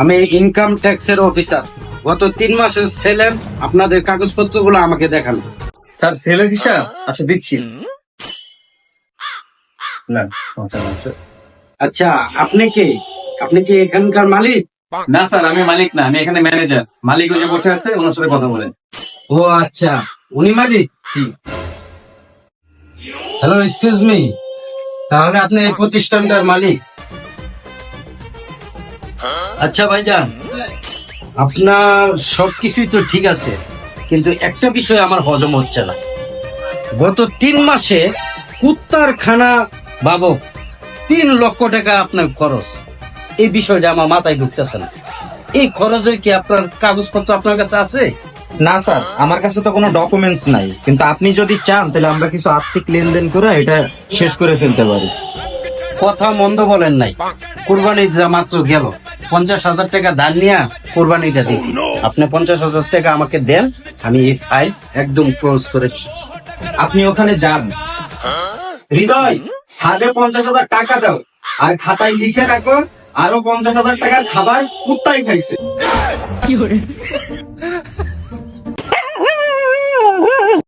আমি ইনকাম ট্যাক্সের অফিসার। গত 3 মাসের সেলের আপনাদের কাগজপত্রগুলো আমাকে দেখান। স্যার সেলের হিসাব আচ্ছা দিচ্ছি না স্যার। আচ্ছা, আপনি কে? আপনি কি এখানকার মালিক? না স্যার আমি মালিক না, আমি এখানে ম্যানেজার। মালিক ওই যে বসে আছে, ওনার সাথে কথা বলেন। ও আচ্ছা, উনি মালিক? জি। হ্যালো, এক্সকিউজ মি, তাহলে আপনি এই প্রতিষ্ঠানটার মালিক? আচ্ছা ভাইজান, আপনার সবকিছুই তো ঠিক আছে, কিন্তু একটা বিষয় আমার হজম হচ্ছে না। গত 3 মাসে কুত্তার খানা বাবক 3 লক্ষ টাকা আপনার খরচ। এই বিষয়টা আমার মাথায় ঢুকতেছে না। এই খরচে কি আপনার কাগজপত্র আপনার কাছে আছে? না স্যার, আমার কাছে তো কোনো ডকুমেন্টস নাই, কিন্তু আপনি যদি চান তাহলে আমরা কিছু আর্থিক লেনদেন করে এটা শেষ করে ফেলতে পারি। কথা মন্দ বলেন নাই। কোরবানি যা মাত্র গেল, 50,000 টাকা ধার নিয়ে কোরবানিটা দিছি। আপনি 50,000 টাকা আমাকে দেন, আমি এই ফাইল একদম ক্লোজ করে দিচ্ছি। আপনি ওখানে যান, হৃদয় সাড়ে 50,000 টাকা দাও, আর খাতায় লিখে রাখো আরো 50,000 টাকার খাবার কুত্তাই খাইছে।